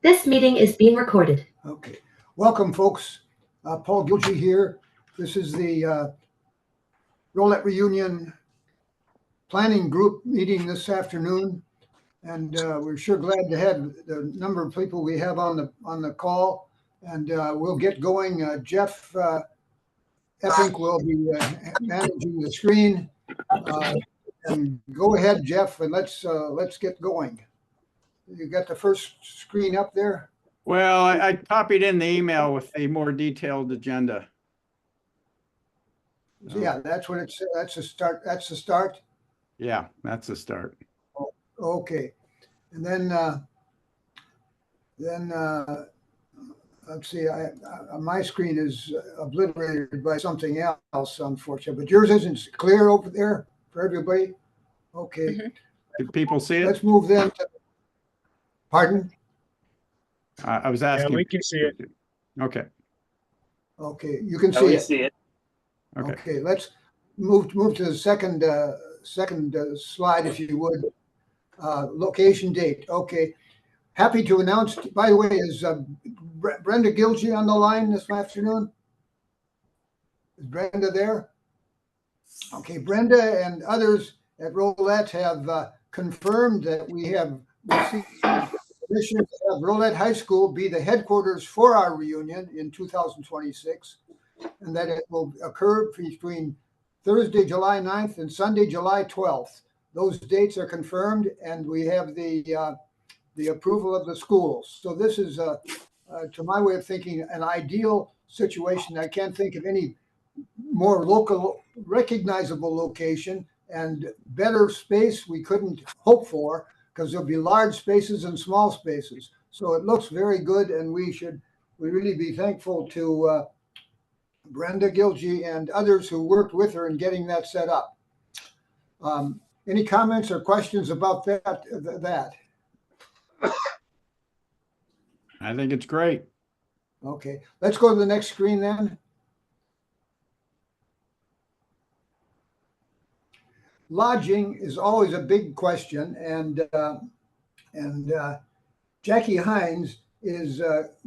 This meeting is being recorded. Okay. Welcome, folks. Paul Gilgee here. This is the Rolette Reunion Planning Group meeting this afternoon. And we're sure glad to have the number of people we have on the call. And we'll get going. Jeff Epping will be managing the screen. And go ahead, Jeff, and let's get going. You got the first screen up there? Well, I copied in the email with a more detailed agenda. Yeah, that's what it says. That's the start. That's the start. Yeah, that's the start. Okay, and then let's see. My screen is obliterated by something else, unfortunately. But yours isn't clear over there for everybody. Okay. Mm-hmm. Did people see it? Let's move then. Pardon? I was asking. Yeah, we can see it. Okay. Okay, you can see we it. see it. Okay. Okay, let's move to the second slide, if you would. Location date. Okay. Happy to announce, by the way, is Brenda Gilgee on the line this afternoon? Is Brenda there? Okay, Brenda and others at Rolette have confirmed that we have received permission to have Rolette High School be the headquarters for our reunion in 2026, and that it will occur between Thursday, July 9th and Sunday, July 12th. Those dates are confirmed, and we have the approval of the schools. So this is, to my way of thinking, an ideal situation. I can't think of any more local, recognizable location and better space we couldn't hope for, because there'll be large spaces and small spaces. So it looks very good, and we really be thankful to Brenda Gilgee and others who worked with her in getting that set up. Any comments or questions about that? I think it's great. Okay, let's go to the next screen then. Lodging is always a big question, and Jackie Hines is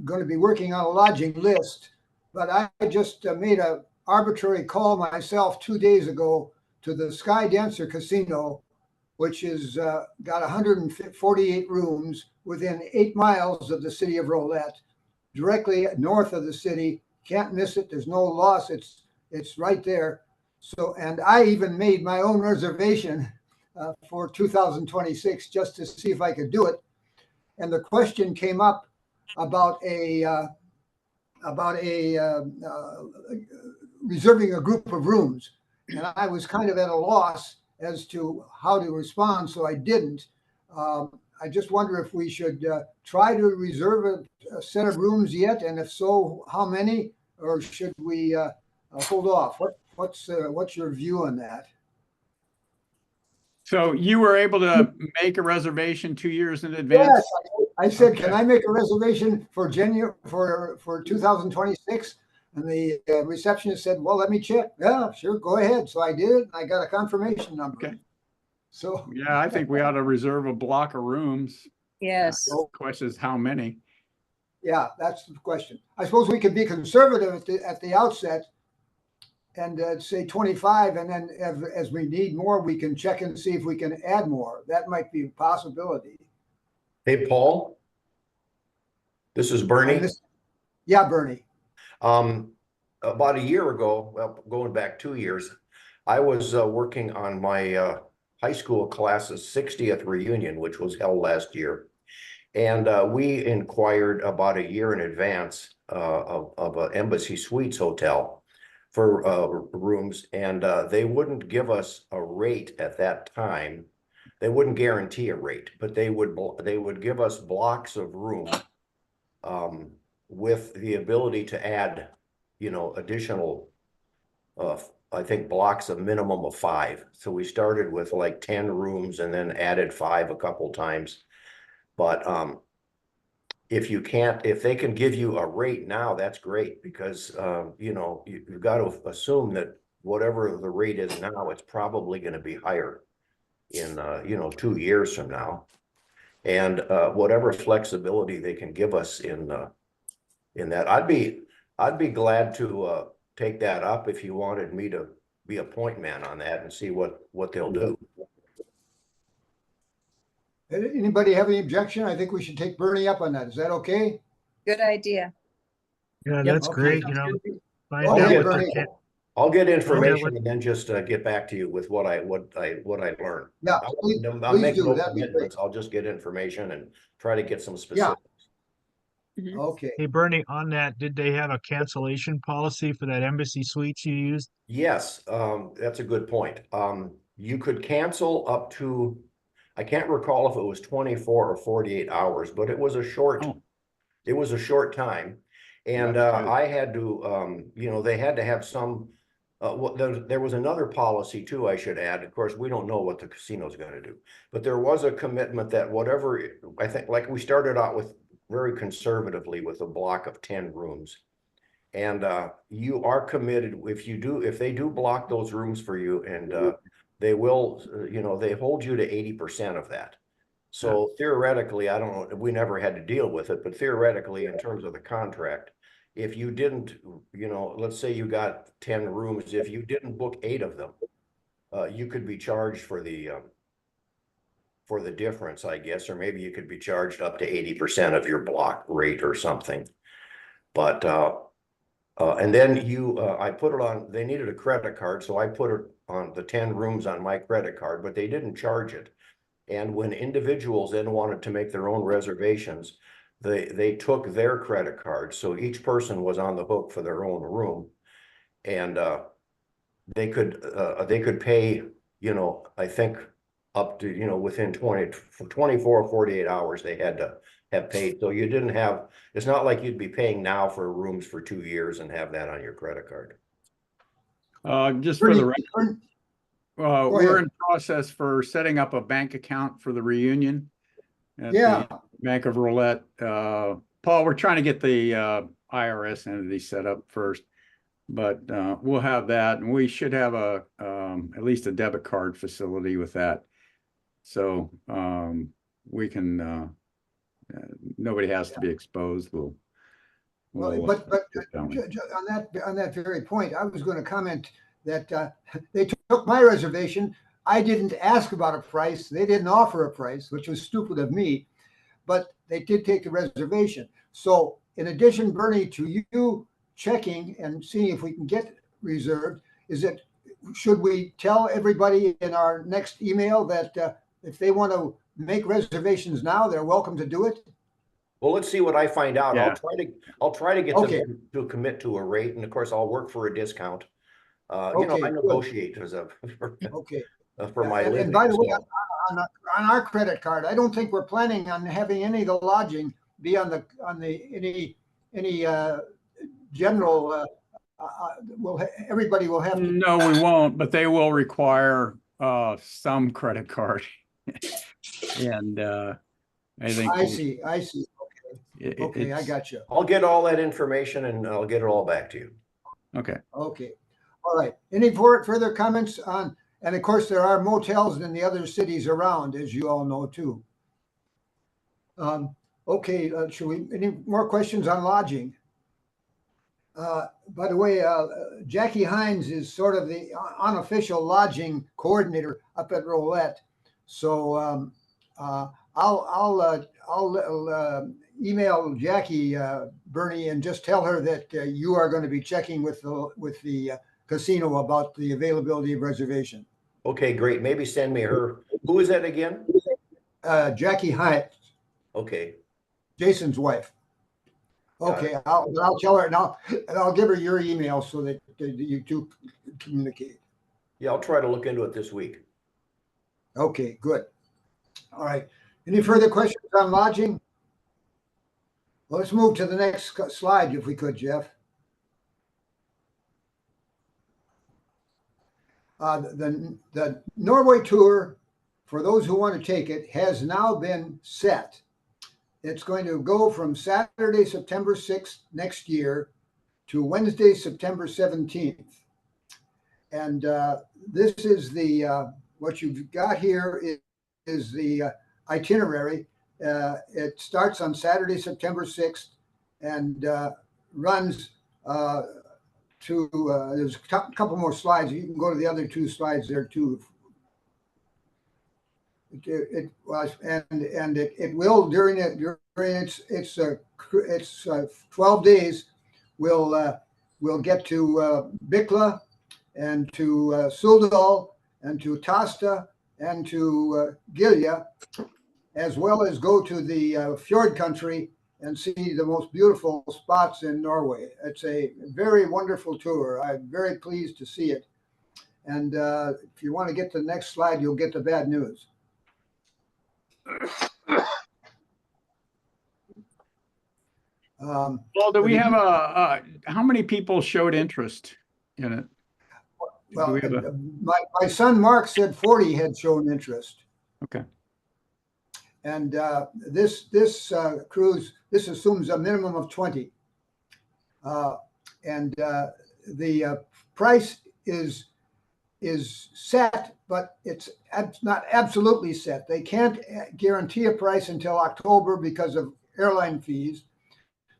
going to be working on a lodging list, but I just made an arbitrary call myself 2 days ago to the Sky Dancer Casino, which is got 148 rooms within 8 miles of the city of Rolette, directly north of the city. Can't miss it. There's no loss. It's right there. So, and I even made my own reservation for 2026 just to see if I could do it. And the question came up about reserving a group of rooms, and I was kind of at a loss as to how to respond, so I didn't. I just wonder if we should try to reserve a set of rooms yet, and if so, how many, or should we hold off? What's your view on that? So you were able to make a reservation 2 years in advance? Yes, I said, okay. Can I make a reservation for January for 2026? And the receptionist said, well, let me check. Yeah, sure, go ahead. So I did. I got a confirmation number. Okay. So yeah, I think we ought to reserve a block of rooms. Yes. The question is how many? Yeah, that's the question. I suppose we could be conservative at the outset and say 25, and then as we need more, we can check and see if we can add more. That might be a possibility. Hey, Paul, this is Bernie. Yeah, Bernie. About a year ago, well, going back 2 years, I was working on my high school class's 60th reunion, which was held last year. And we inquired about a year in advance of an Embassy Suites hotel for rooms, and they wouldn't give us a rate at that time. They wouldn't guarantee a rate, but they would give us blocks of room with the ability to add, additional, I think blocks of minimum of 5. So we started with like 10 rooms and then added 5 a couple times. But if they can give you a rate now, that's great, because you've got to assume that whatever the rate is now, it's probably going to be higher in 2 years from now. And whatever flexibility they can give us in that, I'd be glad to take that up if you wanted me to be a point man on that and see what they'll do. Anybody have any objection? I think we should take Bernie up on that. Is that okay? Good idea. Yeah, Yep. that's Okay. great, you know. Find Go out ahead, what Bernie. they can. I'll get Yeah, information and then just get back to you with what I learned. Yeah, I'll please make do. no That'd be great. commitments. I'll just get information and try to get some specifics. Okay. Hey, Bernie, on that, did they have a cancellation policy for that embassy suites you used? Yes, that's a good point. You could cancel up to, I can't recall if it was 24 or 48 hours, but it was a short, Oh. it was a short time. And That's good. I had to, you know, they had to have some, there was another policy too, I should add. Of course, we don't know what the casino's going to do, but there was a commitment that whatever, I think, like we started out with very conservatively with a block of 10 rooms. And you are committed, if they do block those rooms for you, and they will, you know, they hold you to 80% of that. So theoretically, I don't know, we never had to deal with it, but theoretically, in terms of the contract, if you didn't, you know, let's say you got 10 rooms, if you didn't book 8 of them, you could be charged for the difference, I guess, or maybe you could be charged up to 80% of your block rate or something. But and then I put it on, they needed a credit card, so I put it on the 10 rooms on my credit card, but they didn't charge it. And when individuals then wanted to make their own reservations, they took their credit card. So each person was on the hook for their own room. And they could pay, you know, I think up to, you know, within 24 or 48 hours, they had to have paid. So you didn't have, it's not like you'd be paying now for rooms for 2 years and have that on your credit card. Just for the record, Bernie, we're in process for setting up a bank account for the reunion at Yeah. the Bank of Rolette. Paul, we're trying to get the IRS entity set up first, but we'll have that, and we should have at least a debit card facility with that. So we can, nobody has to be exposed. Well, we'll but down. on that very point, I was going to comment that they took my reservation. I didn't ask about a price. They didn't offer a price, which was stupid of me, but they did take the reservation. So in addition, Bernie, to you checking and seeing if we can get reserved, should we tell everybody in our next email that if they want to make reservations now, they're welcome to do it? Well, let's see what I find out. Yeah. I'll try to get Okay. them to commit to a rate, and of course, I'll work for a discount. You know, Okay, I good. negotiate Okay. for my living. And by the way, so. on our credit card, I don't think we're planning on having any of the lodging be on any general. Everybody will have to. No, we won't, but they will require some credit card. And I think I see. Okay, I it's got you. I'll get all that information and I'll get it all back to you. okay. Okay. All right. Any further comments on? And of course, there are motels in the other cities around, as you all know too. Okay. Should we? Any more questions on lodging? By the way, Jackie Hines is sort of the unofficial lodging coordinator up at Rolette. So I'll email Jackie, Bernie, and just tell her that you are going to be checking with the casino about the availability of reservation. Okay, great. Maybe send me her. Who is that again? Jackie Hines, Okay. Jason's wife. Okay, I'll tell her, and I'll give her your email so that you two communicate. Yeah, I'll try to look into it this week. Okay, good. All right. Any further questions on lodging? Well, let's move to the next slide, if we could, Jeff. The Norway tour, for those who want to take it, has now been set. It's going to go from Saturday, September 6th next year to Wednesday, September 17th. And this is what you've got here is the itinerary. It starts on Saturday, September 6th, and runs to, there's a couple more slides. You can go to the other two slides there too. It was, and it will during its 12 days. We'll get to Bikla and to Suldal and to Tasta and to Gilja, as well as go to the fjord country and see the most beautiful spots in Norway. It's a very wonderful tour. I'm very pleased to see it. And if you want to get to the next slide, you'll get the bad news. Well, do we have how many people showed interest in it? Well, my son Mark said 40 had shown interest. Okay. And this cruise, this assumes a minimum of 20. And the price is set, but it's not absolutely set. They can't guarantee a price until October because of airline fees,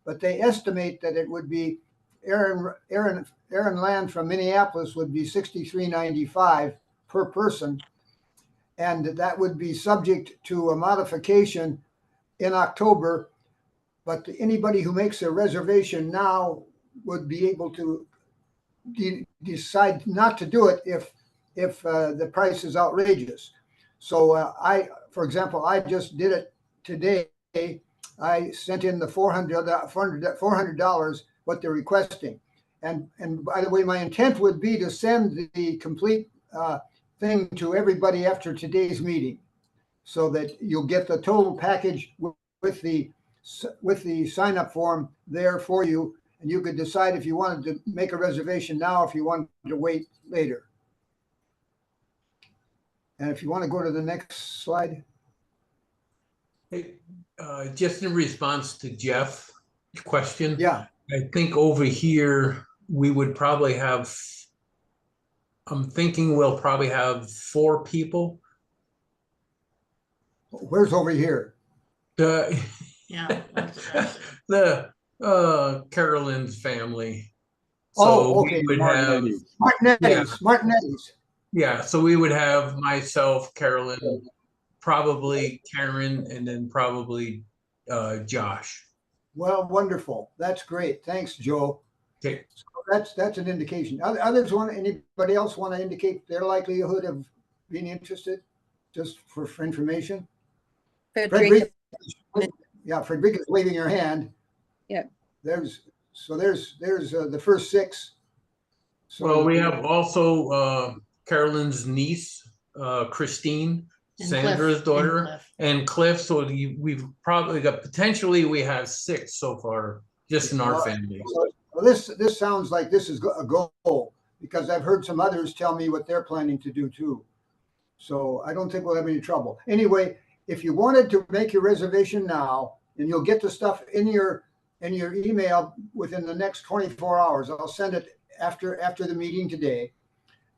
but they estimate that it would be air and land from Minneapolis would be $63.95 per person, and that would be subject to a modification in October. But anybody who makes a reservation now would be able to decide not to do it if the price is outrageous. So for example, I just did it today. I sent in the $400 what they're requesting, and by the way, my intent would be to send the complete thing to everybody after today's meeting, so that you'll get the total package with the sign up form there for you, and you could decide if you wanted to make a reservation now, if you wanted to wait later. And if you want to go to the next slide. Hey, just in response to Jeff's question, Yeah. I think over here we would probably have, I'm thinking we'll probably have 4 people. Where's over here? Yeah, Yeah. the Carolyn's family. Oh, okay. We would have, Martinetti's. yeah, so we would have myself, Carolyn, probably Karen, and then probably Josh. Well, wonderful. That's great. Thanks, Joe. Okay. So that's an indication. Anybody else want to indicate their likelihood of being interested, just for information? Frederica. Yeah, Frederica's waving her hand. Yeah. There's the first 6. So, Well, we have also Carolyn's niece, Christine, And Sandra's Cliff. daughter, and Cliff. So we've probably got, potentially we have 6 so far, just in our family. Well, this sounds like this is a goal, because I've heard some others tell me what they're planning to do too. So I don't think we'll have any trouble. Anyway, if you wanted to make your reservation now, and you'll get the stuff in your email within the next 24 hours, I'll send it after the meeting today.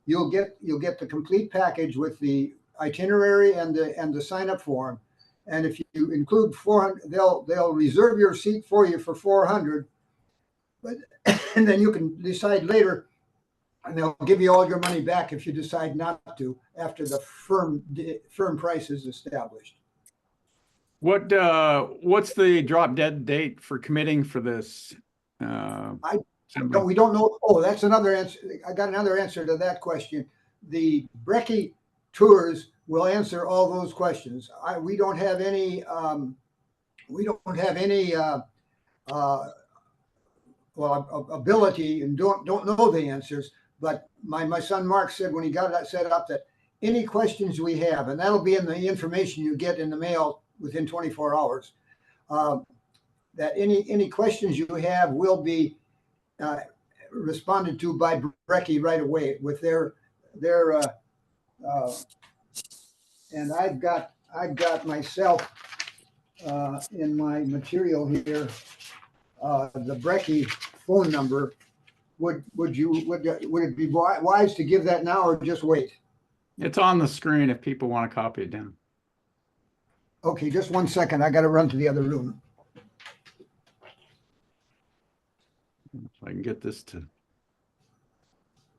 You'll get the complete package with the itinerary and the sign up form. And if you include 400, they'll reserve your seat for you for 400. But and then you can decide later, and they'll give you all your money back if you decide not to after the firm price is established. What's the drop dead date for committing for this? We don't know. Oh, that's another answer. I got another answer to that question. The Brecky Tours will answer all those questions. We don't have any. Ability, and don't know the answers. But my son Mark said when he got that set up that any questions we have, and that'll be in the information you get in the mail within 24 hours, that any questions you have will be responded to by Brecky right away with their and I've got myself in my material here the Brecky phone number. Would it be wise to give that now or just wait? It's on the screen if people want to copy it down. Okay, just 1 second. I got to run to the other room. If I can get this to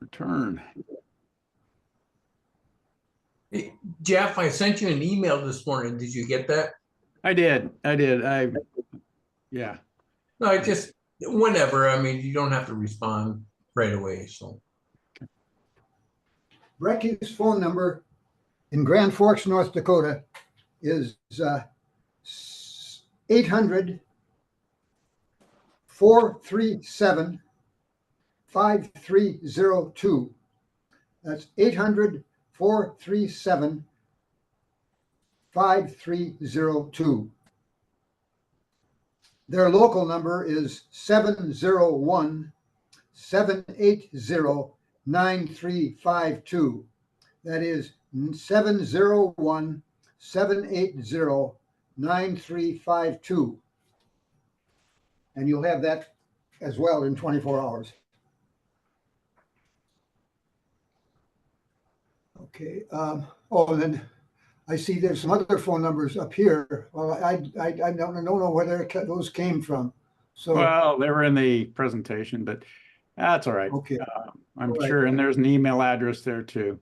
return. Hey, Jeff, I sent you an email this morning. Did you get that? I did. Yeah. No, I just, whenever. I mean, you don't have to respond right away, so. Brecky's phone number in Grand Forks, North Dakota is 800-437-5302. That's 800-437-5302. Their local number is 701-780-9352. That is 701-780-9352. And you'll have that as well in 24 hours. Okay. And then I see there's some other phone numbers up here. Well, I don't know where those came from. So, Well, they were in the presentation, but that's all right. okay. I'm All right. sure, and there's an email address there too.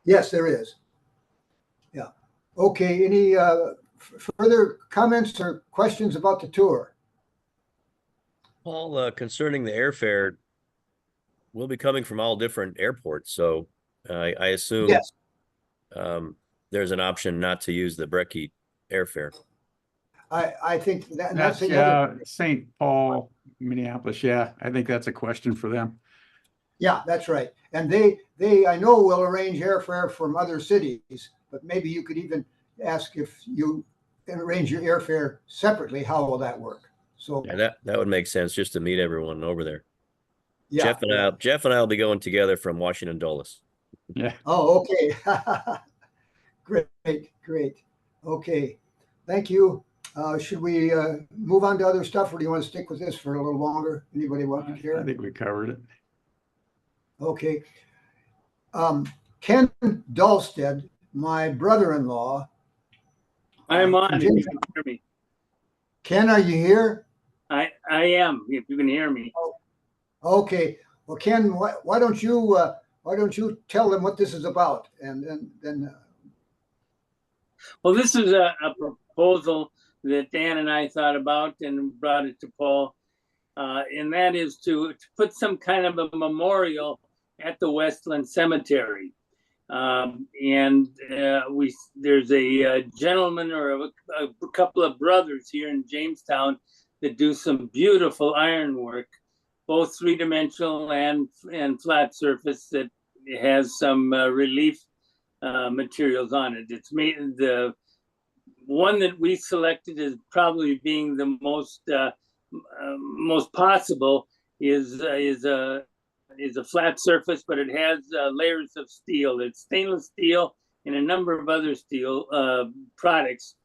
Yes, there is. Yeah. Okay. Any further comments or questions about the tour? Paul, concerning the airfare, we'll be coming from all different airports, so I assume Yes. There's an option not to use the Brecky airfare. I think that's That's the other. St. Paul, Minneapolis. Yeah, I think that's a question for them. Yeah, that's right. And they I know will arrange airfare from other cities, but maybe you could even ask if you arrange your airfare separately, how will that work? So Yeah, that would make sense just to meet everyone over there. yeah. Jeff and I will be going together from Washington Dulles. Yeah. Oh, okay. Great. Okay. Thank you. Should we move on to other stuff, or do you want to stick with this for a little longer? Anybody want to I hear? think we covered it. Okay. Ken Dahlstead, my brother-in-law. I'm on. If you James- can hear me. Ken, are you here? I am. If you can hear me. Okay. Well, Ken, why don't you tell them what this is about, and then. Well, this is a proposal that Dan and I thought about and brought it to Paul, and that is to put some kind of a memorial at the Westland Cemetery. There's a gentleman or a couple of brothers here in Jamestown that do some beautiful ironwork, both three-dimensional and flat surface, that has some relief materials on it. It's made, the one that we selected as probably being the most possible is a flat surface, but it has layers of steel. It's stainless steel and a number of other steel products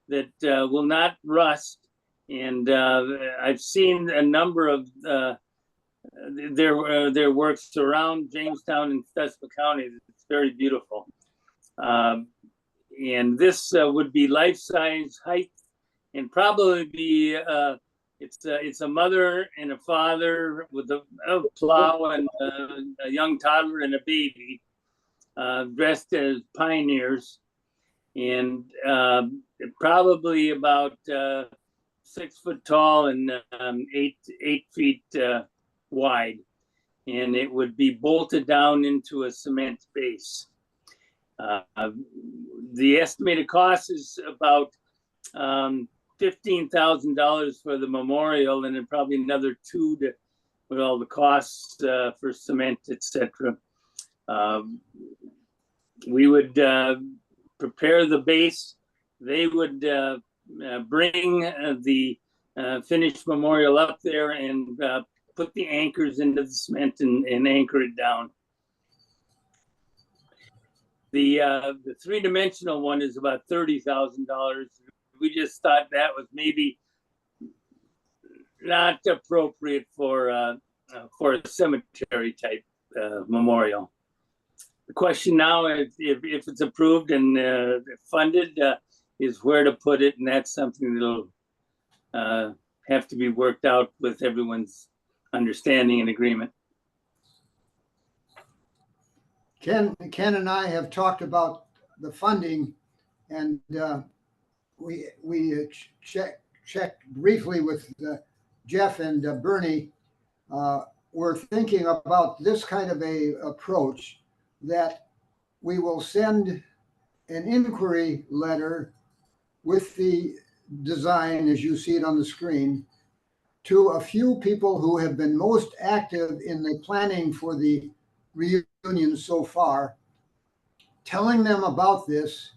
that will not rust. And I've seen a number of their works around Jamestown and Stutsman County. It's very beautiful. And this would be life-size height, and probably be it's a mother and a father with a plow and a young toddler and a baby, dressed as pioneers, and probably about 6 foot tall and 8 feet wide, and it would be bolted down into a cement base. The estimated cost is about $15,000 for the memorial, and then probably another $2,000 with all the costs for cement, etc. We would prepare the base. They would bring the finished memorial up there and put the anchors into the cement and anchor it down. The three-dimensional one is about $30,000. We just thought that was maybe not appropriate for a cemetery type memorial. The question now is if it's approved and funded, is where to put it, and that's something that'll have to be worked out with everyone's understanding and agreement. Ken and I have talked about the funding, and we checked briefly with Jeff and Bernie. We're thinking about this kind of a approach, that we will send an inquiry letter with the design, as you see it on the screen, to a few people who have been most active in the planning for the reunion so far, telling them about this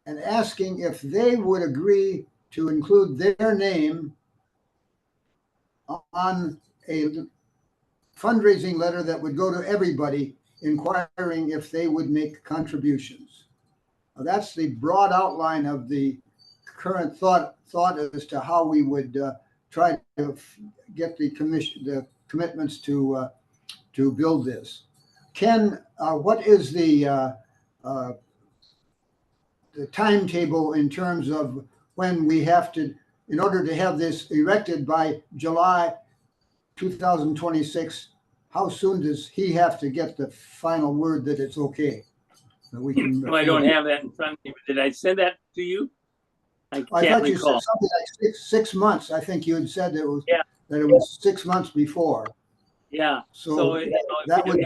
and asking if they would agree to include their name on a fundraising letter that would go to everybody, inquiring if they would make contributions. That's the broad outline of the current thought as to how we would try to get the commitments to build this. Ken, what is the timetable in terms of when we have to, in order to have this erected by July 2026, how soon does he have to get the final word that it's okay? So we can. No, I don't have that in front of me. Did I send that to you? I thought can't you recall. said something like six months. I think you had said that it Yeah. was 6 months before. Yeah. So that would be.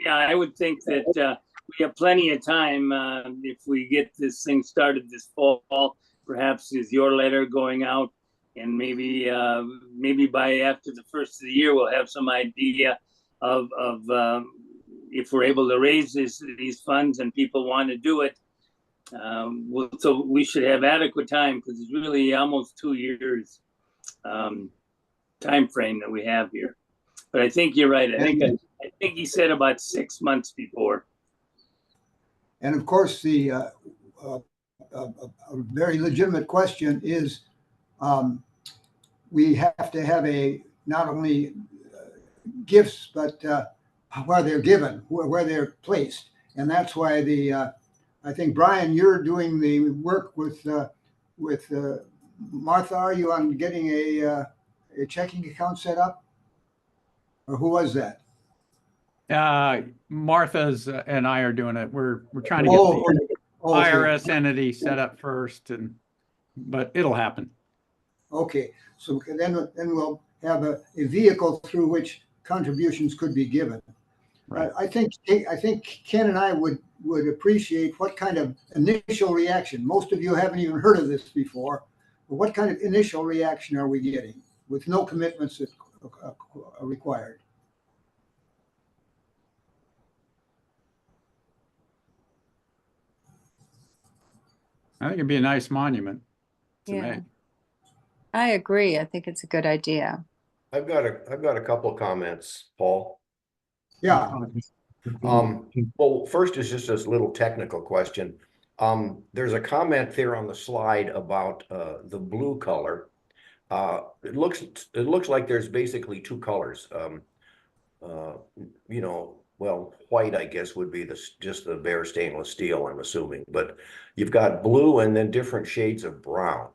Yeah, I would think that we have plenty of time if we get this thing started this fall. Perhaps is your letter going out, and maybe by after the first of the year we'll have some idea of if we're able to raise these funds and people want to do it. So we should have adequate time, because it's really almost 2 years time frame that we have here. But I think you're right. I think he said about 6 months before. And of course, the a very legitimate question is, we have to have not only gifts, but where they're given, where they're placed. And that's why I think, Brian, you're doing the work with Martha. Are you on getting a checking account set up? Or who was that? Martha's and I are doing it. We're trying to get the IRS entity set up first, but it'll happen. Okay, so then we'll have a vehicle through which contributions could be given. Right. I think Ken and I would appreciate what kind of initial reaction. Most of you haven't even heard of this before. But what kind of initial reaction are we getting with no commitments that are required? I think it'd be a nice monument to Yeah. make. I agree. I think it's a good idea. I've got a couple of comments, Paul. Yeah. Well, first is just this little technical question. There's a comment there on the slide about the blue color. It looks like there's basically two colors. Well, white, I guess, would be just the bare stainless steel, I'm assuming, but you've got blue and then different shades of brown.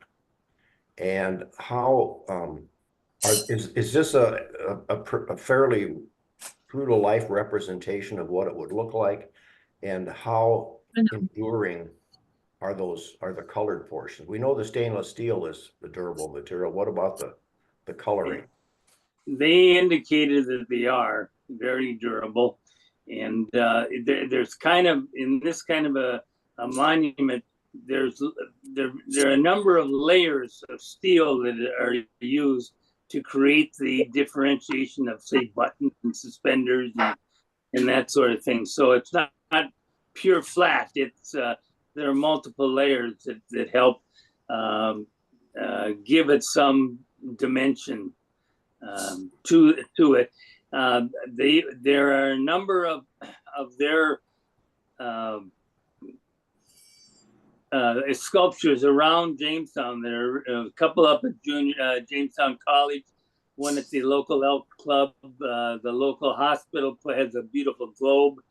And how is this a fairly true to life representation of what it would look like, and how enduring are the colored portions? We know the stainless steel is the durable material. What about the coloring? They indicated that they are very durable, and there's kind of, in this kind of a monument, there are a number of layers of steel that are used to create the differentiation of, say, buttons and suspenders and that sort of thing. So it's not pure flat. It's there are multiple layers that help give it some dimension to it. There are a number of their sculptures around Jamestown. There are a couple up at Jamestown College, one at the local elk club. The local hospital has a beautiful globe.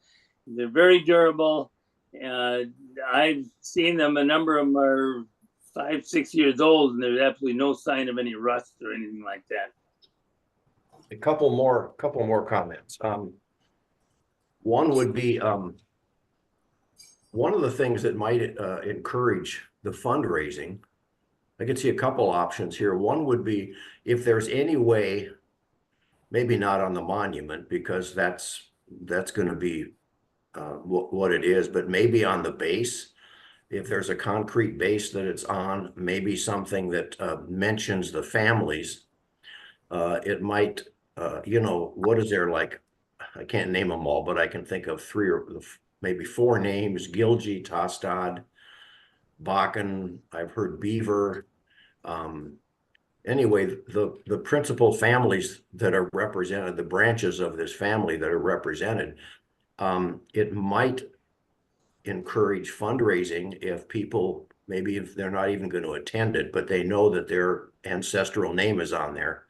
They're very durable, I've seen them. A number of them are 5, 6 years old, and there's absolutely no sign of any rust or anything like that. A couple more comments. One would be, one of the things that might encourage the fundraising, I could see a couple options here. One would be if there's any way, maybe not on the monument, because that's going to be what it is, but maybe on the base, if there's a concrete base that it's on, maybe something that mentions the families. It might, you know, what is there, like, I can't name them all, but I can think of 3 or maybe 4 names: Gilgy, Tostad, Bakken. I've heard Beaver. Anyway, the principal families that are represented, the branches of this family that are represented, it might encourage fundraising if people, maybe if they're not even going to attend it, but they know that their ancestral name is on there.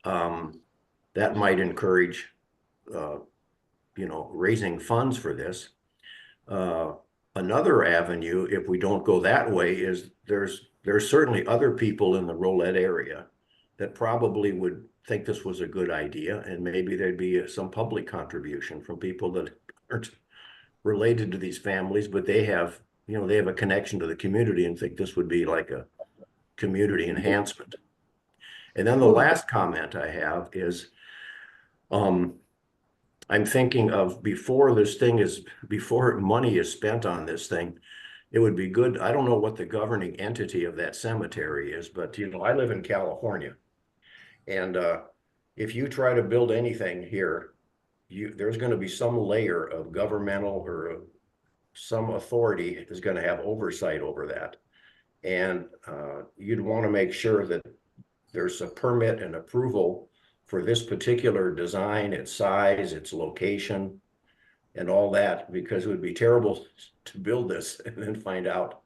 That might encourage, you know, raising funds for this. Another avenue, if we don't go that way, is there's certainly other people in the Rolette area that probably would think this was a good idea, and maybe there'd be some public contribution from people that aren't related to these families, but they have, you know, they have a connection to the community and think this would be like a community enhancement. And then the last comment I have is, I'm thinking of before money is spent on this thing, it would be good. I don't know what the governing entity of that cemetery is, but you know, I live in California, and if you try to build anything here, there's going to be some layer of governmental or some authority is going to have oversight over that, and you'd want to make sure that there's a permit and approval for this particular design, its size, its location, and all that, because it would be terrible to build this and then find out,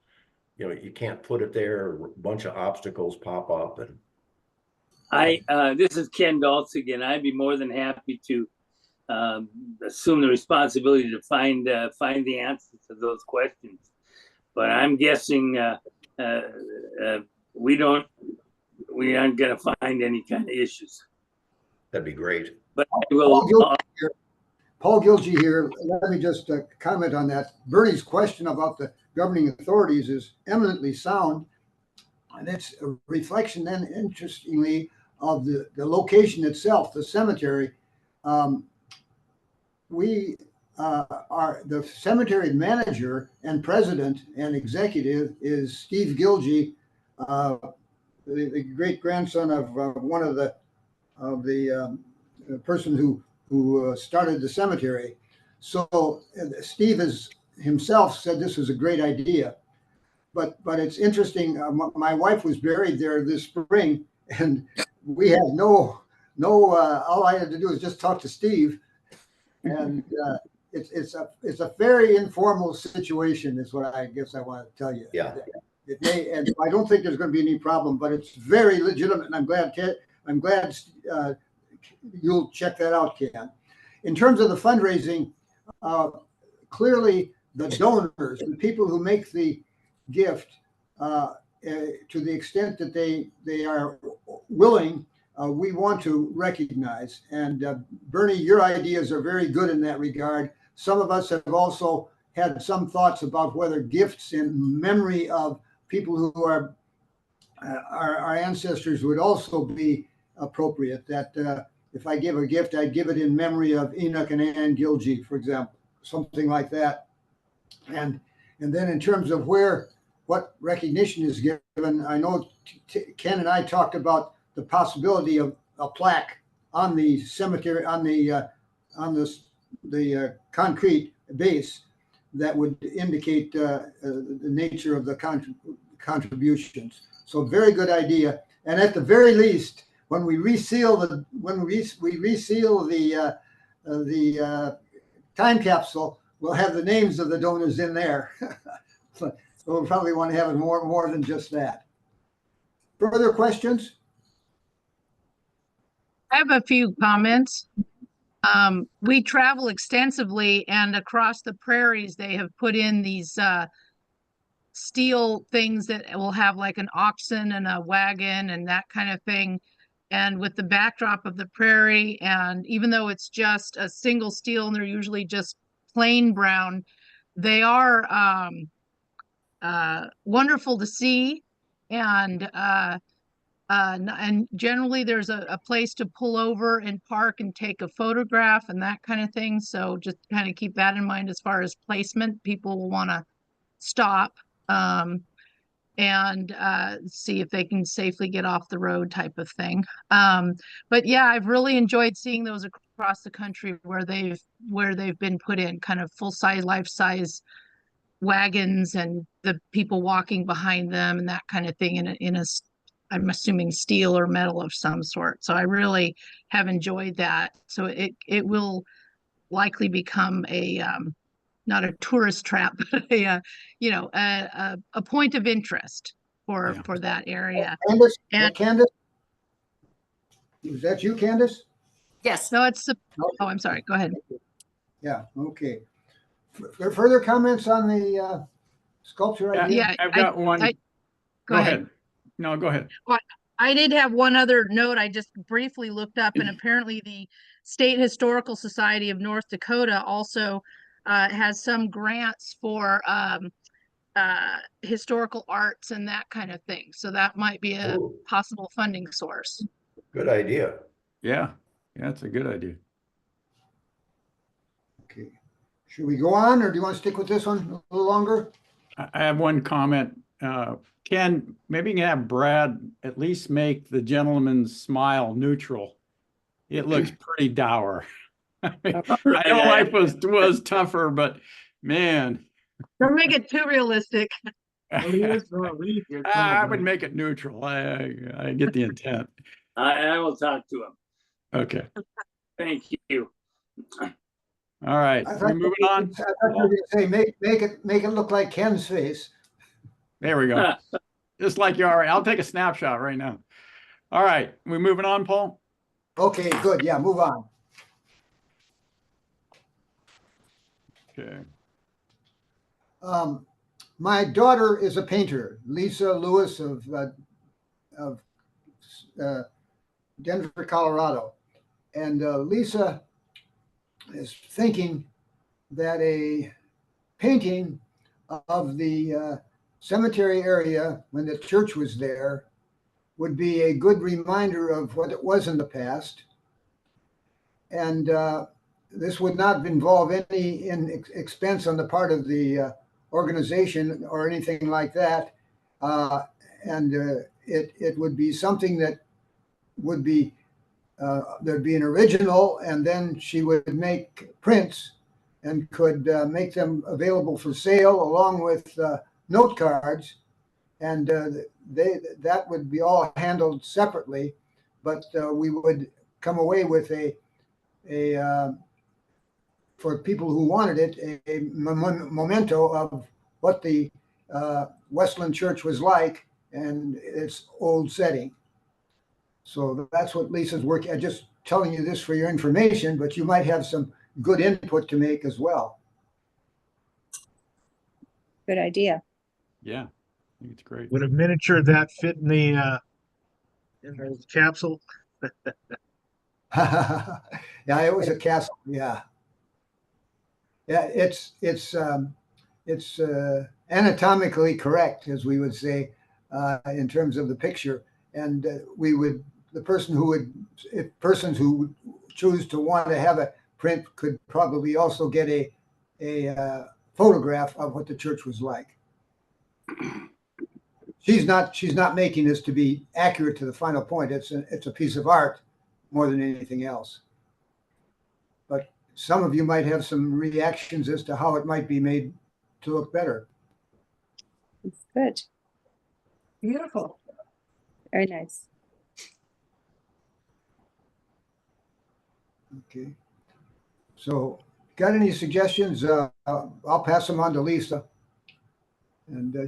you know, you can't put it there, a bunch of obstacles pop up. And this is Ken Daltz again. I'd be more than happy to assume the responsibility to find the answers to those questions. But I'm guessing we aren't going to find any kind of issues. That'd be great. But I will. Paul Gilgy here. Let me just comment on that. Bernie's question about the governing authorities is eminently sound, and it's a reflection then, interestingly, of the location itself, the cemetery. We are the cemetery manager and president and executive is Steve Gilgy, the great grandson of one of the person who started the cemetery. So Steve has himself said this is a great idea, but it's interesting. My wife was buried there this spring, and we had no. All I had to do was just talk to Steve, and it's a very informal situation, is what I guess I want to tell you. Yeah. It may, and I don't think there's going to be any problem, but it's very legitimate, and I'm glad you'll check that out, Ken. In terms of the fundraising, clearly the donors, the people who make the gift, to the extent that they are willing, we want to recognize. And Bernie, your ideas are very good in that regard. Some of us have also had some thoughts about whether gifts in memory of people who are our ancestors would also be appropriate. That if I give a gift, I'd give it in memory of Enoch and Ann Gilgy, for example, something like that. And then in terms of what recognition is given, I know Ken and I talked about the possibility of a plaque on the cemetery, on the concrete base that would indicate the nature of the contributions. So very good idea. And at the very least, when we reseal the time capsule, we'll have the names of the donors in there. So we'll probably want to have it more than just that. Further questions? I have a few comments. We travel extensively, and across the prairies, they have put in these steel things that will have like an oxen and a wagon and that kind of thing. And with the backdrop of the prairie, and even though it's just a single steel and they're usually just plain brown, they are wonderful to see. And generally there's a place to pull over and park and take a photograph and that kind of thing. So just kind of keep that in mind as far as placement. People will want to stop and see if they can safely get off the road type of thing. But yeah, I've really enjoyed seeing those across the country where they've been put in kind of full-size, life-size wagons and the people walking behind them and that kind of thing in a I'm assuming steel or metal of some sort. So I really have enjoyed that. So it will likely become a not a tourist trap, but a point of interest for that area. Candace, And Candace, is that you, Candace? Yes. no, I'm sorry. Go ahead. Yeah. Okay. Further comments on the sculpture idea? Yeah, I've got one. Go ahead. No, go ahead. Well, I did have one other note. I just briefly looked up, and apparently the State Historical Society of North Dakota also has some grants for historical arts and that kind of thing. So that might be a possible funding source. Good idea. Yeah, that's a good idea. Okay. Should we go on, or do you want to stick with this one a little longer? I have one comment. Ken, maybe you can have Brad at least make the gentleman's smile neutral. It looks pretty dour. I know life was tougher, but man. Don't make it too realistic. I would make it neutral. I get the intent. I will talk to him. Okay. Thank you. All right. We're moving on. I thought you were going to say make it look like Ken's face. There we go. Just like you are. I'll take a snapshot right now. All right. We moving on, Paul? Okay, good. Yeah, move on. Okay. My daughter is a painter, Lisa Lewis of Denver, Colorado. And Lisa is thinking that a painting of the cemetery area when the church was there would be a good reminder of what it was in the past. And this would not involve any expense on the part of the organization or anything like that. It would be something that would be, there'd be an original, and then she would make prints and could make them available for sale along with note cards. And that would be all handled separately, but we would come away with a for people who wanted it, a memento of what the Westland Church was like and its old setting. So that's what Lisa's working. I'm just telling you this for your information, but you might have some good input to make as well. Good idea. Yeah, I think it's great. Would a miniature that fit in the capsule? Yeah, it was a castle. Yeah. Yeah, it's anatomically correct, as we would say, in terms of the picture. And persons who choose to want to have a print could probably also get a photograph of what the church was like. She's not making this to be accurate to the final point. It's a piece of art more than anything else. But some of you might have some reactions as to how it might be made to look better. It's good. Beautiful. Very nice. Okay. So, got any suggestions? I'll pass them on to Lisa, and I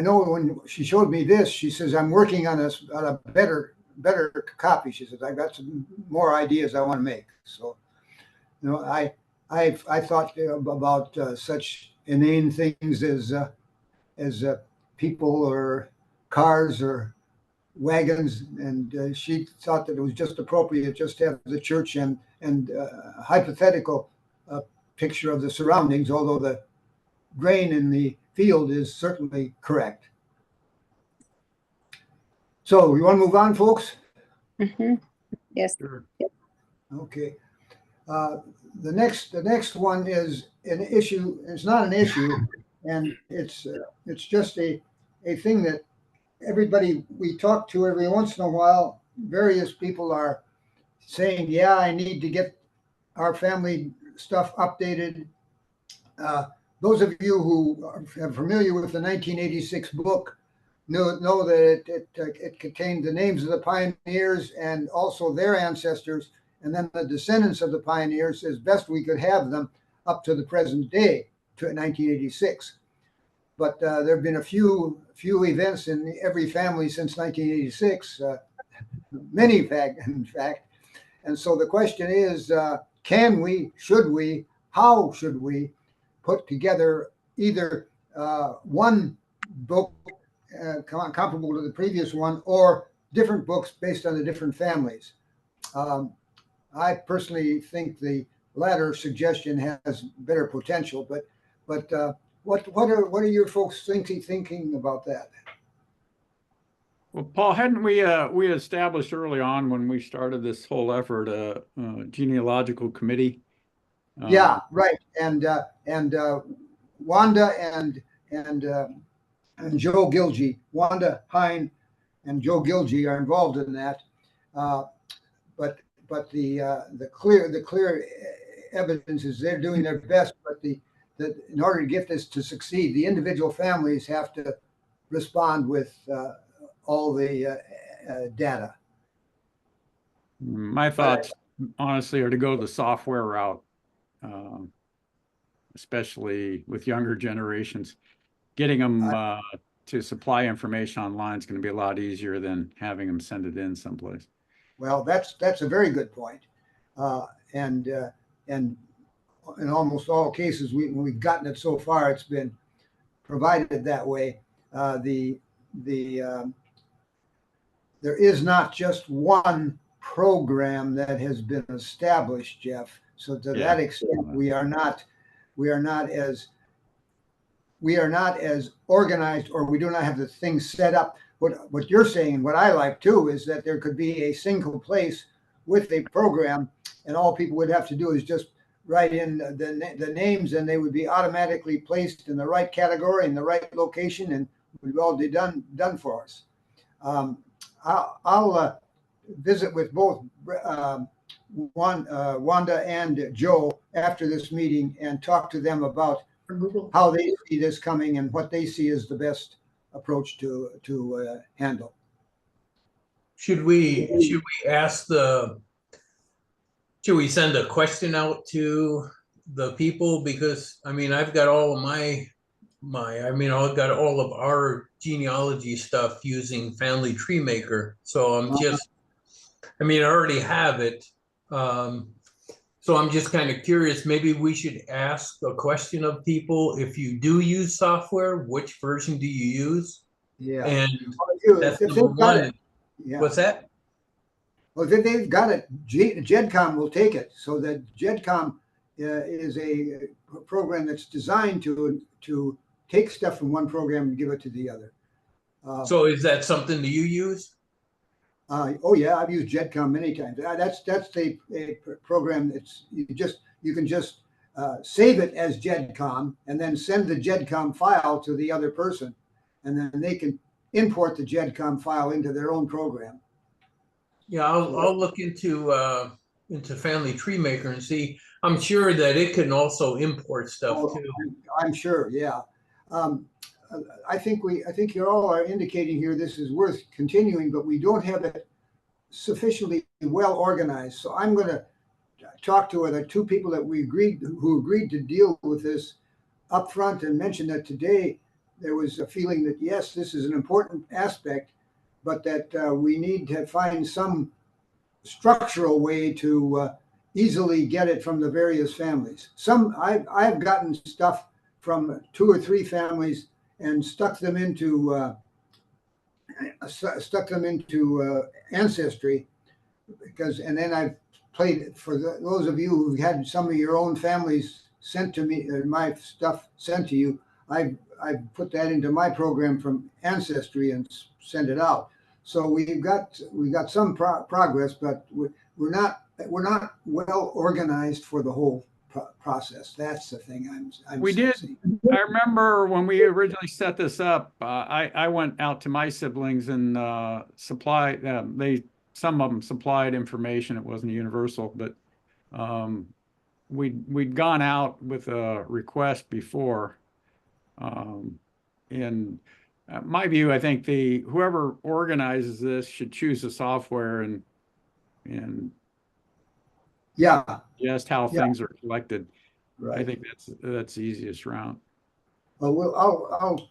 know when she showed me this, she says, "I'm working on a better better copy. She says, I've got some more ideas I want to make. So, you know, I thought about such inane things as people or cars or wagons, and she thought that it was just appropriate just to have the church and hypothetical picture of the surroundings, although the grain in the field is certainly correct. So you want to move on, folks? Mhm. Yes. Sure. Okay. The next one is an issue. It's not an issue, and it's just a thing that everybody we talk to every once in a while, various people are saying, yeah, I need to get our family stuff updated. Those of you who are familiar with the 1986 book know that it contained the names of the pioneers and also their ancestors, and then the descendants of the pioneers as best we could have them up to the present day, to 1986. But there have been a few events in every family since 1986, many in fact. And so the question is, can we, should we, how should we put together either one book comparable to the previous one or different books based on the different families? I personally think the latter suggestion has better potential, but what are your folks thinking about that? Well, Paul, hadn't we established early on when we started this whole effort a genealogical committee? Yeah, right. And Wanda and Joe Gilgee, Wanda Hine and Joe Gilgee are involved in that. But the clear evidence is they're doing their best, but in order to get this to succeed, the individual families have to respond with all the data. My thoughts, honestly, are to go the software route, especially with younger generations. Getting them to supply information online is going to be a lot easier than having them send it in someplace. Well, that's a very good point. And in almost all cases, when we've gotten it so far, it's been provided that way. There is not just one program that has been established, Jeff. So to that extent, we are not as organized, or we do not have the things set up. What you're saying, what I like too, is that there could be a single place with a program, and all people would have to do is just write in the names, and they would be automatically placed in the right category in the right location, and would all be done for us. I'll visit with both Wanda and Joe after this meeting and talk to them about how they see this coming and what they see as the best approach to handle. Should we send a question out to the people? Because I mean, I've got all of I've got all of our genealogy stuff using Family Tree Maker. So I already have it. So I'm just kind of curious, maybe we should ask a question of people. If you do use software, which version do you use? Yeah. And that's if number one. Yeah. What's that? Well, if they've got it, GEDCOM will take it. So that GEDCOM is a program that's designed to take stuff from one program and give it to the other. So is that something that you use? Oh yeah, I've used GEDCOM many times. That's the program. You can just save it as GEDCOM and then send the GEDCOM file to the other person, and then they can import the GEDCOM file into their own program. Yeah, I'll look into Family Tree Maker and see. I'm sure that it can also import stuff too. I'm sure, yeah. I think you all are indicating here this is worth continuing, but we don't have it sufficiently well organized. So I'm going to talk to the two people that who agreed to deal with this up front and mention that today there was a feeling that yes, this is an important aspect, but that we need to find some structural way to easily get it from the various families. I've gotten stuff from 2 or 3 families and stuck them into Ancestry, and then I've played for those of you who've had some of your own families sent to me, my stuff sent to you. I've put that into my program from Ancestry and send it out. So we've got some progress, but we're not well organized for the whole process. That's the thing I'm We did. sensing. I remember when we originally set this up, I went out to my siblings and supplied, some of them supplied information. It wasn't universal, but we'd gone out with a request before. In my view, I think whoever organizes this should choose the software and Yeah, just how things are collected. right. I think that's the easiest route. Well, I'll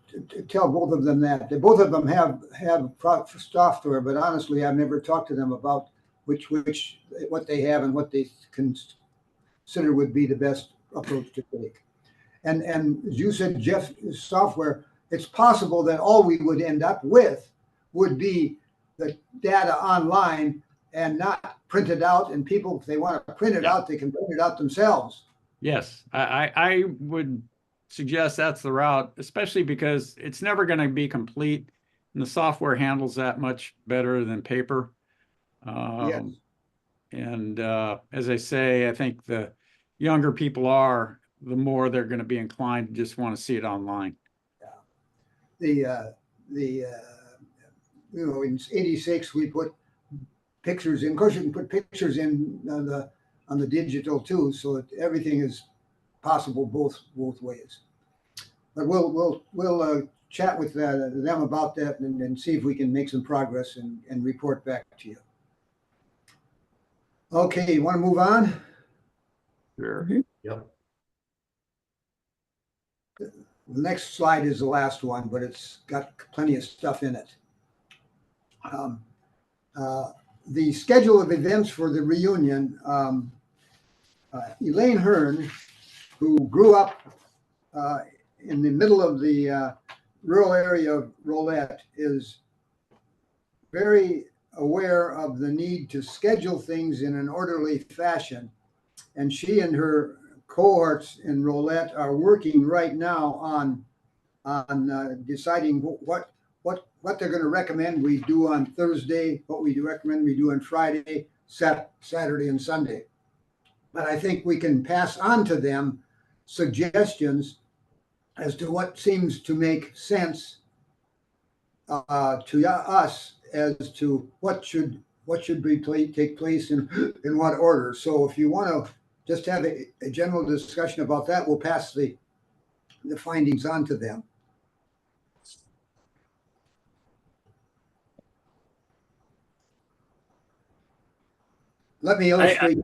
tell both of them that. Both of them have software, but honestly, I've never talked to them about what they have and what they consider would be the best approach to take. And as you said, Jeff, software, it's possible that all we would end up with would be the data online and not printed out. And people, if they want to print it out, they can print it out themselves. Yes, I would suggest that's the route, especially because it's never going to be complete, and the software handles that much better than paper. Yes. And as I say, I think the younger people are, the more they're going to be inclined to just want to see it online. Yeah. In '86 we put pictures in. Of course, you can put pictures in on the digital too, so that everything is possible both ways. But we'll chat with them about that and see if we can make some progress and report back to you. Okay, you want to move on? Sure. Yep. The next slide is the last one, but it's got plenty of stuff in it. The schedule of events for the reunion, Elaine Hearn, who grew up in the middle of the rural area of Rolette, is very aware of the need to schedule things in an orderly fashion. And she and her cohorts in Rolette are working right now on deciding what they're going to recommend we do on Thursday, what we recommend we do on Friday, Saturday, and Sunday. But I think we can pass on to them suggestions as to what seems to make sense to us as to what should take place in what order. So if you want to just have a general discussion about that, we'll pass the findings on to them. Let me illustrate.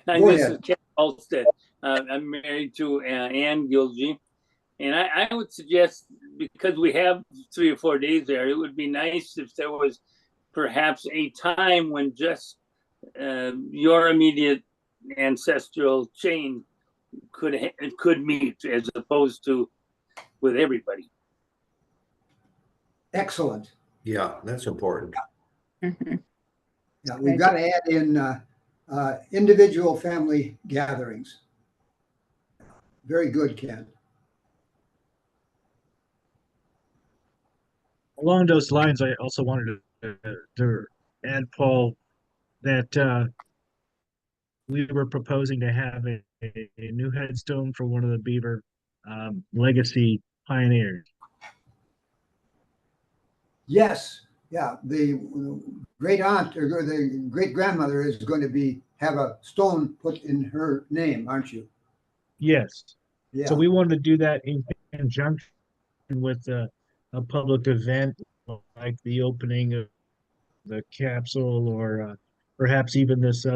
I Go this ahead. is Ken Olstead. I'm married to Ann Gilgy. And I would suggest, because we have 3 or 4 days there, it would be nice if there was perhaps a time when just your immediate ancestral chain could meet, as opposed to with everybody. Excellent. Yeah, that's important. Mhm. Yeah, we've got to add in individual family gatherings. Very good, Ken. Along those lines, I also wanted to add, Paul, that we were proposing to have a new headstone for one of the Beaver legacy pioneers. Yes, yeah. The great aunt or the great grandmother is going to have a stone put in her name, aren't you? Yes. Yeah. So we wanted to do that in conjunction with a public event like the opening of the capsule, or perhaps even this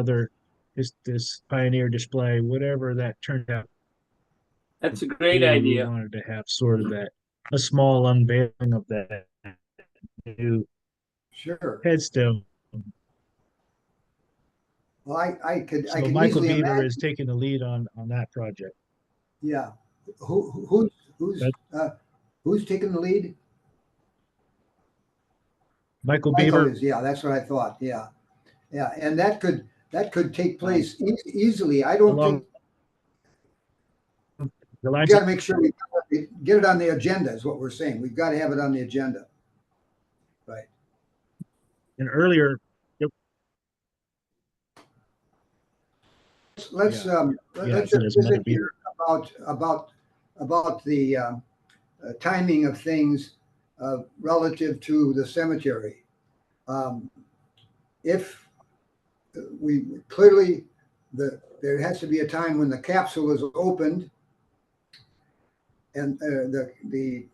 pioneer display, whatever that turned out. That's a great We idea. wanted to have sort of that a small unveiling of that new Sure. headstone. Well, I could So Michael easily Beaver imagine. is taking the lead on that project. Yeah. Who's who's taking the lead? Michael Michael Beaver, is. Yeah, that's what I thought. Yeah. Yeah, and that could take place easily. I don't along think the we lines got of, to make sure we get it on the agenda. Is what we're saying. We've got to have it on the agenda. Right. and earlier, Let's it's in just his visit mother here beaver. about the timing of things relative to the cemetery. If we clearly there has to be a time when the capsule is opened and the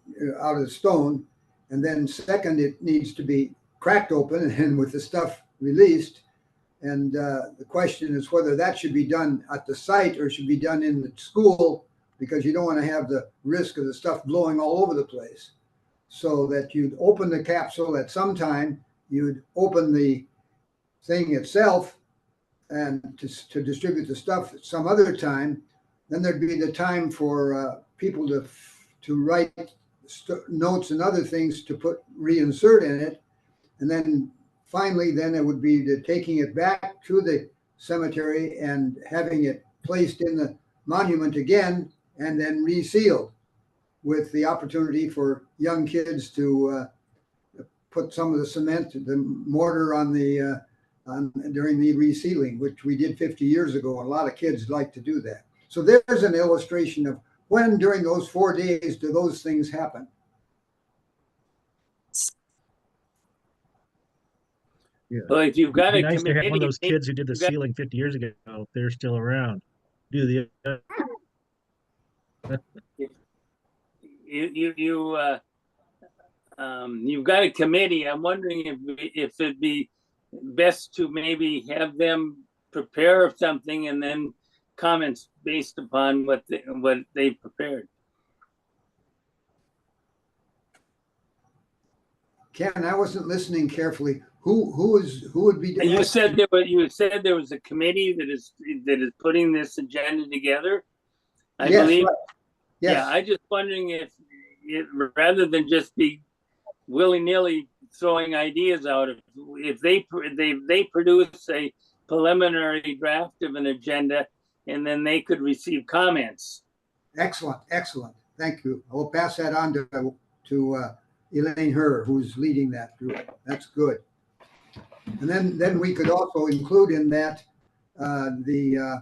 out of the stone, and then second it needs to be cracked open and with the stuff released. And the question is whether that should be done at the site or should be done in the school, because you don't want to have the risk of the stuff blowing all over the place. So that you'd open the capsule at some time, you'd open the thing itself and to distribute the stuff at some other time. Then there'd be the time for people to write notes and other things to reinsert in it. And then finally, then it would be taking it back to the cemetery and having it placed in the monument again and then resealed, with the opportunity for young kids to put some of the cement, the mortar on the during the resealing, which we did 50 years ago. And a lot of kids like to do that. So there's an illustration of when during those 4 days do those things happen. Yeah. Well, if you've got It'd a be nice to have one of committee, those kids who did the you've got- sealing 50 years ago, if they're still around. Do the you've got a committee. I'm wondering if it'd be best to maybe have them prepare something and then comments based upon what they prepared. Ken, I wasn't listening carefully. Who would be? You said there was a committee that is putting this agenda together. I Yes, believe. right. Yes. Yeah, I just wondering if rather than just be willy-nilly throwing ideas out, if they produce a preliminary draft of an agenda, and then they could receive comments. Excellent. Thank you. I will pass that on to Elaine Herr, who's leading that group. That's good. And then we could also include in that the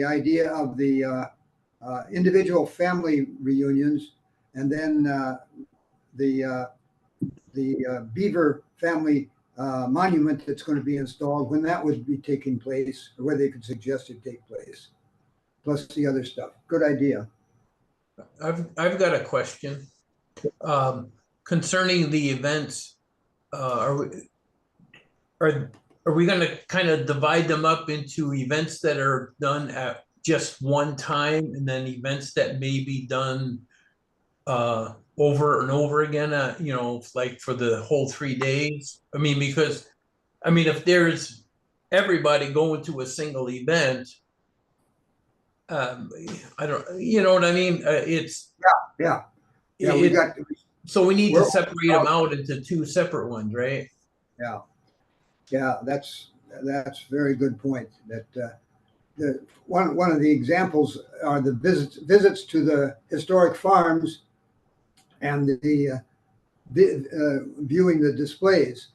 idea of the individual family reunions, and then the Beaver family monument that's going to be installed, when that would be taking place, or where they could suggest it take place, plus the other stuff. Good idea. I've got a question concerning the events. Are we going to kind of divide them up into events that are done at just one time, and then events that may be done over and over again, like for the whole 3 days? I mean, because, if there's everybody going to a single event, I don't, you know what I mean? Yeah. So we need to separate them out into 2 separate ones, right? Yeah, that's a very good point. That one of the examples are the visits to the historic farms and the viewing the displays.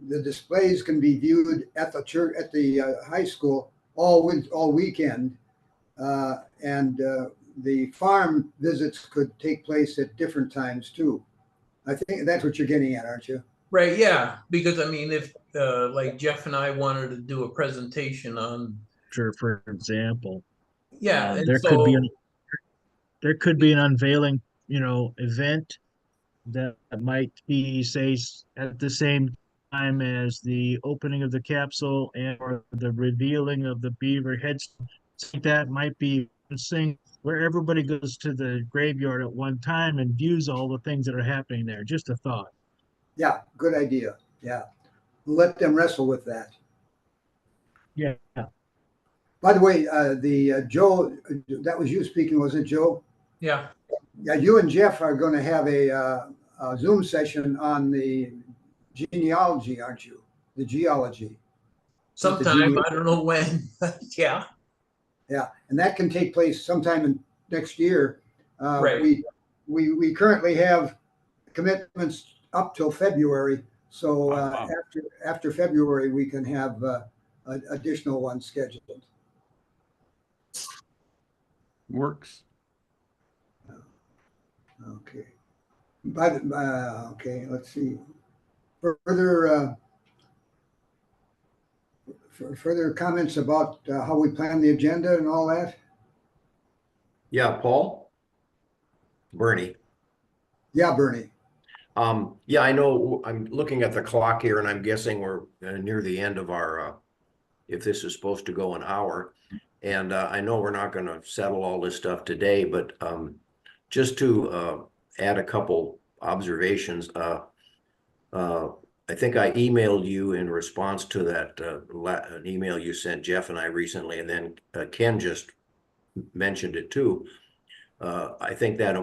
The displays can be viewed at the church, at the high school all weekend, and the farm visits could take place at different times too. I think that's what you're getting at, aren't you? Right. Yeah. Because if like Jeff and I wanted to do a presentation on, for example, and there could be an unveiling, event that might be, say, at the same time as the opening of the capsule and or the revealing of the beaver headstone. That might be where everybody goes to the graveyard at one time and views all the things that are happening there. Just a thought. Yeah, good idea. Yeah. We'll let them wrestle with that. Yeah. By the way, Joe, that was you speaking, wasn't it, Joe? Yeah, Yeah, you and Jeff are going to have a Zoom session on the genealogy, aren't you? The geology. sometime, I don't know when, yeah, Yeah, and that can take place sometime in next year. Right. We currently have commitments up till February. So Wow. after February, we can have additional ones scheduled. Works. Okay. Okay, let's see. Further further comments about how we plan the agenda and all that? Yeah, Paul? Bernie? Yeah, Bernie. Yeah, I know, I'm looking at the clock here and I'm guessing we're near the end of our, if this is supposed to go an hour. And I know we're not gonna settle all this stuff today, but just to add a couple observations. I think I emailed you in response to that an email you sent Jeff and I recently, and then Ken just mentioned it too. I think that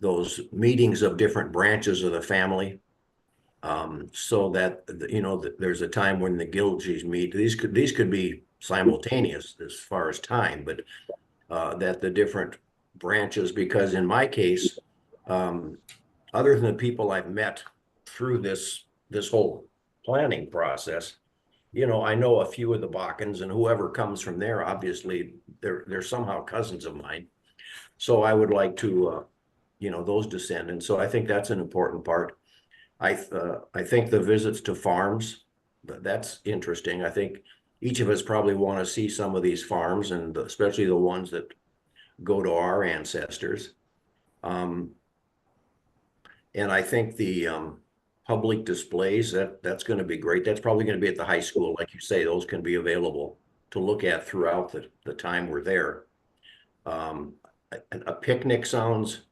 those meetings of different branches of the family, so that there's a time when the Gilgies meet. These could be simultaneous as far as time, but that the different branches, because in my case, other than the people I've met through this whole planning process, I know a few of the Bakkens, and whoever comes from there, obviously they're somehow cousins of mine. So I would like to, those descendants. So I think that's an important part. I think the visits to farms, that's interesting. I think each of us probably want to see some of these farms, and especially the ones that go to our ancestors. And I think the public displays, that's going to be great. That's probably going to be at the high school. Like you say, those can be available to look at throughout the time we're there. A picnic sounds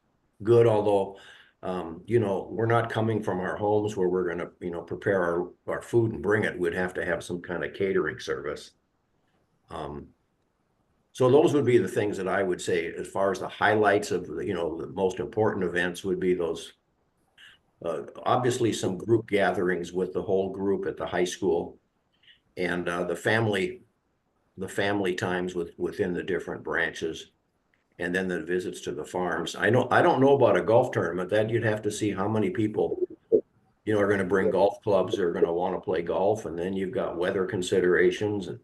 good, although, we're not coming from our homes where we're going to, prepare our food and bring it. We'd have to have some kind of catering service. So those would be the things that I would say as far as the highlights of the most important events would be those. Obviously some group gatherings with the whole group at the high school, and the family times within the different branches, and then the visits to the farms. I don't know about a golf tournament. That you'd have to see how many people are going to bring golf clubs, or are going to want to play golf, and then you've got weather considerations, and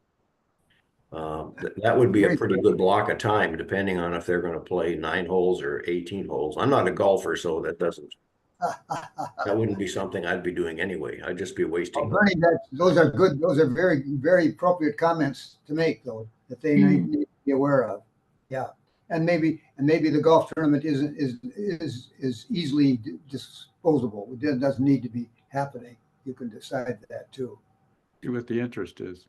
that would be a pretty good block of time, depending on if they're going to play 9 holes or 18 holes. I'm not a golfer, so that wouldn't be something I'd be doing anyway. I'd just be wasting. Bernie, those are good. Those are very, very appropriate comments to make, though, that they need to be aware of. Yeah, and maybe the golf tournament is easily disposable. It doesn't need to be happening. You can decide that too. See what the interest is.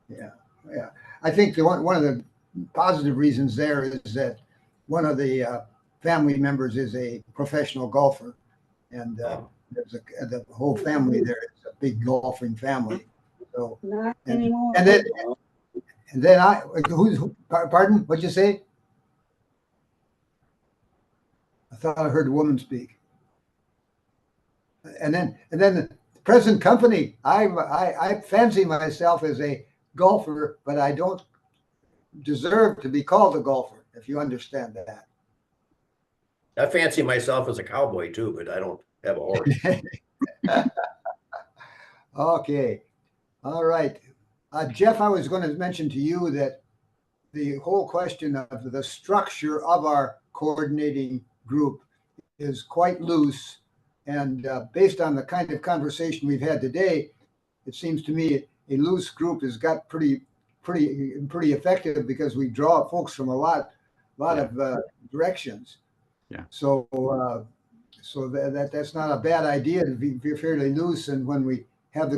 Yeah. Yeah, I think one of the positive reasons there is that one of the family members is a professional golfer, and there's the whole family there is a big golfing family. So Not anymore. and then pardon? What'd you say? I thought I heard a woman speak. And then the present company. I fancy myself as a golfer, but I don't deserve to be called a golfer, if you understand that. I fancy myself as a cowboy too, but I don't have a horse. Okay. All right. Jeff, I was going to mention to you that the whole question of the structure of our coordinating group is quite loose. And based on the kind of conversation we've had today, it seems to me a loose group has got pretty effective, because we draw folks from a lot of directions. Yeah. So that's not a bad idea to be fairly loose. And when we have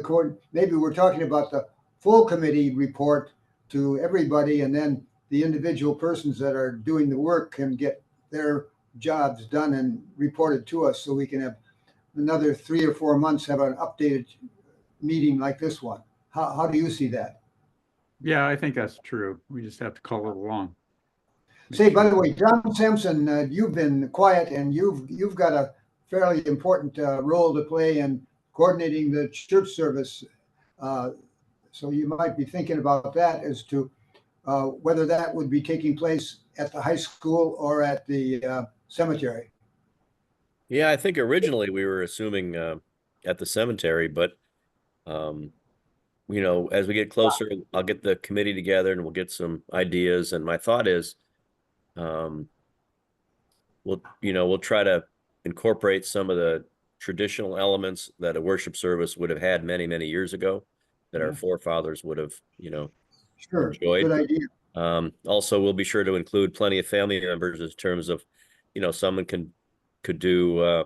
maybe we're talking about the full committee report to everybody, and then the individual persons that are doing the work can get their jobs done and reported to us, so we can have another 3 or 4 months have an updated meeting like this one. How do you see that? Yeah, I think that's true. We just have to call it along. Say, by the way, John Sampson, you've been quiet, and you've got a fairly important role to play in coordinating the church service. So you might be thinking about that as to whether that would be taking place at the high school or at the cemetery. Yeah, I think originally we were assuming at the cemetery, but you know, as we get closer, I'll get the committee together and we'll get some ideas. And my thought is, we'll try to incorporate some of the traditional elements that a worship service would have had many, many years ago, that our forefathers would have, Sure, enjoyed. good idea. Also, we'll be sure to include plenty of family members in terms of, someone could do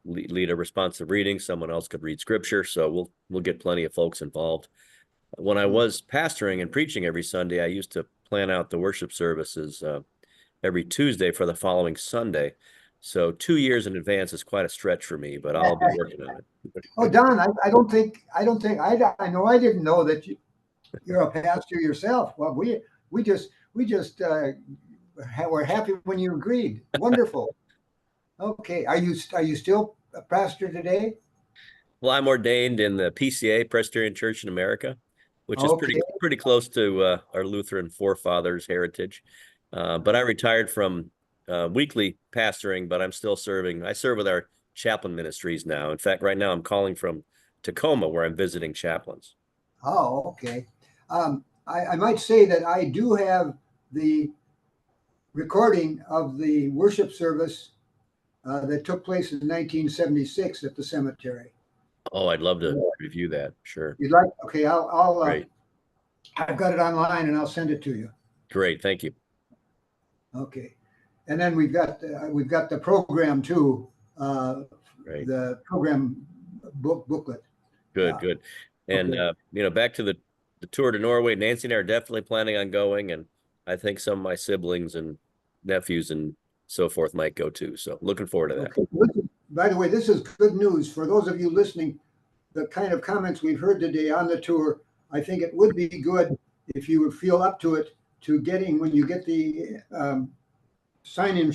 lead a responsive reading, someone else could read scripture. So we'll get plenty of folks involved. When I was pastoring and preaching every Sunday, I used to plan out the worship services every Tuesday for the following Sunday. So 2 years in advance is quite a stretch for me, but I'll be working on it. Oh, Don, I know I didn't know that you're a pastor yourself. Well, we just were happy when you agreed. Wonderful. Okay, are you still a pastor today? Well, I'm ordained in the PCA, Presbyterian Church in America, which is pretty close to our Lutheran forefathers' heritage. But I retired from weekly pastoring, but I'm still serving. I serve with our chaplain ministries now. In fact, right now I'm calling from Tacoma, where I'm visiting chaplains. Oh, okay. I might say that I do have the recording of the worship service that took place in 1976 at the cemetery. Oh, I'd love to review that. Sure. You'd like? Okay, I'll Great. I've got it online and I'll send it to you. Great, thank you. Okay, and then we've got the program too. Right. The program booklet. Good. And back to the tour to Norway. Nancy and I are definitely planning on going, and I think some of my siblings and nephews and so forth might go too. So looking forward to that. Okay. By the way, this is good news for those of you listening. The kind of comments we've heard today on the tour, I think it would be good if you would feel up to it, to getting, when you get the sign-in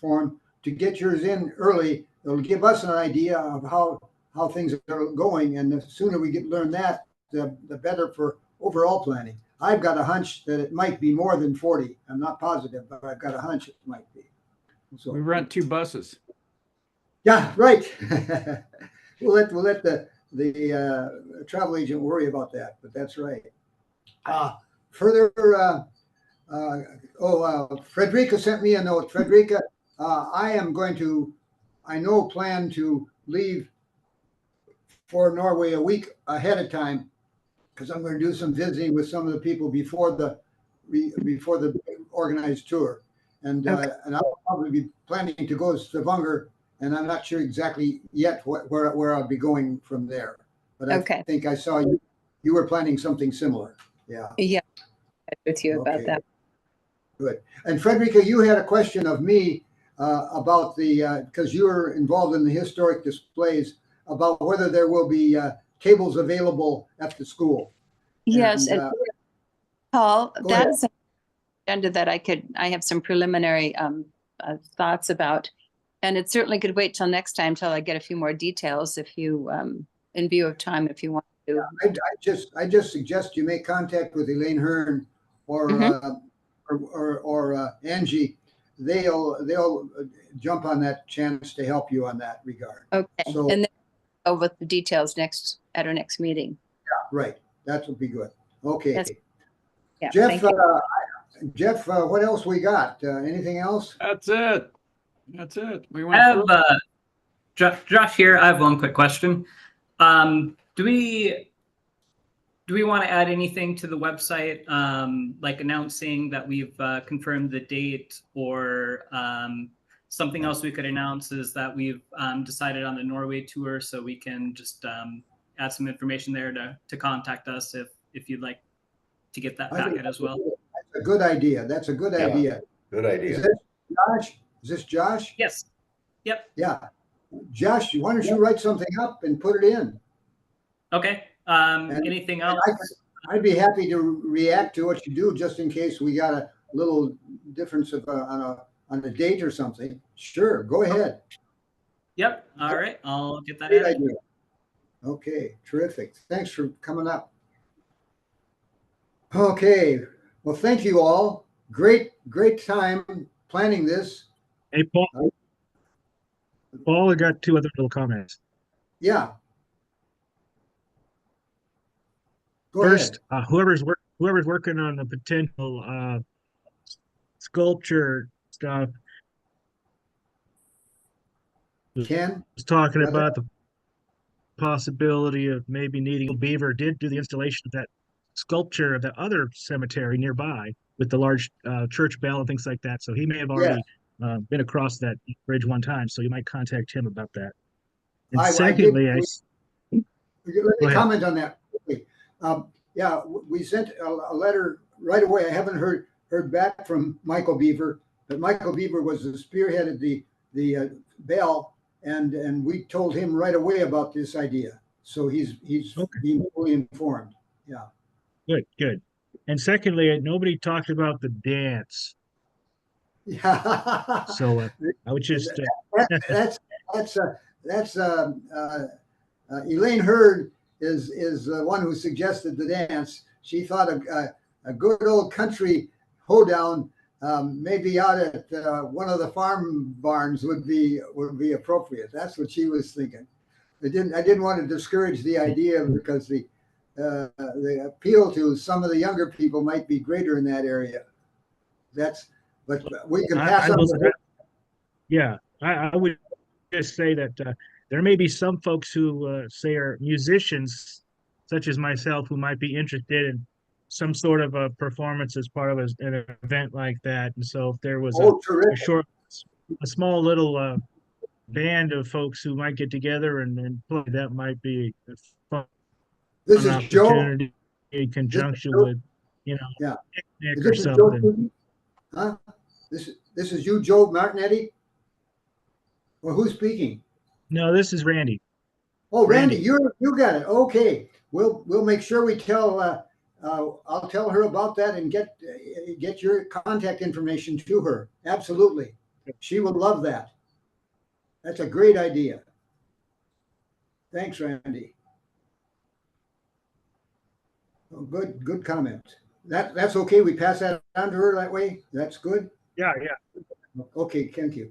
form, to get yours in early. It'll give us an idea of how things are going, and the sooner we learn that, the better for overall planning. I've got a hunch that it might be more than 40. I'm not positive, but I've got a hunch it might be. So We rent 2 buses. yeah, right. we'll let the travel agent worry about that, but that's right. Further, Frederica sent me a note. Frederica, I am going to, plan to leave for Norway a week ahead of time, because I'm going to do some visiting with some of the people before the organized tour, and I'll probably be planning to go to Stavanger, and I'm not sure exactly yet where I'll be going from there. But I think I saw you were planning something similar. Yeah, with you about that. Good. And Frederica, you had a question of me about because you're involved in the historic displays, about whether there will be tables available at the school. Yes, and Paul, that's an agenda that I have some preliminary thoughts about, and it certainly could wait till next time till I get a few more details. If you, in view of time, if you want to. I just suggest you make contact with Elaine Hearn or Angie. They'll jump on that chance to help you on that regard. Okay, So, and then go with the details at our next meeting. Yeah, right. That would be good. Okay. Yeah, Jeff, Jeff, what else we got? Anything else? That's it. We I have Josh here. I have one quick question. Do we want to add anything to the website, like announcing that we've confirmed the date, or something else we could announce is that we've decided on the Norway tour, so we can just add some information there to contact us if you'd like to get that packet as well. I a good idea. That's a good Yeah. idea. Good Is idea. this Josh? Is this Josh? Yes. Yep. Yeah. Josh, why don't you write something up and put it in? Okay. And- Anything and else? I'd be happy to react to what you do, just in case we got a little difference of on a date or something. Sure, go ahead. Yep. All right. I'll get that Great added. idea. Okay, terrific. Thanks for coming up. Okay, well, thank you all. Great time planning this. Hey, Paul, I got two other little comments. Yeah. Go First, ahead. whoever's working on the potential sculpture stuff Ken? was talking Brother? about the possibility of maybe needing Beaver did do the installation of that sculpture of the other cemetery nearby with the large church bell and things like that. So he may have already been across that bridge one time. So you might contact him about that. And secondly, Let me comment on that quickly. Yeah, we sent a letter right away. I haven't heard back from Michael Beaver, but Michael Beaver was the spearheaded the bell, and we told him right away about this idea. So he's being fully informed. Yeah. Good. And secondly, nobody talked about the dance. Yeah. So I would just that's Elaine Hurd is the one who suggested the dance. She thought a good old country hoedown maybe out at one of the farm barns would be appropriate. That's what she was thinking. I didn't want to discourage the idea because the appeal to some of the younger people might be greater in that area. But we can pass on. I would just say that there may be some folks who say are musicians, such as myself, who might be interested in some sort of a performance as part of an event like that. And so if there was a small little band of folks who might get together and play, that might be a fun opportunity in conjunction with, picnic or something. Huh? This is you, Joe Martinetti? Well, who's speaking? No, this is Randy. Oh, Randy, you got it. Okay, we'll make sure we tell. I'll tell her about that and get your contact information to her. Absolutely, she will love that. That's a great idea. Thanks, Randy. Oh, good comment. That's okay. We pass that on to her that way. That's good. Yeah. Okay, thank you.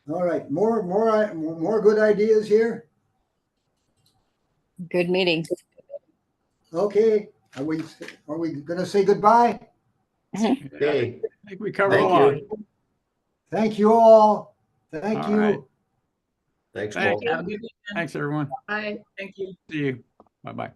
All right, more good ideas here. Good meeting. Okay, are we going to say goodbye? Okay. I think we covered a lot. Thank you all. Thank All you. right. Thanks, Thank Paul. Have a good weekend. Thanks, everyone. Bye. Thank you. See you. Bye-bye.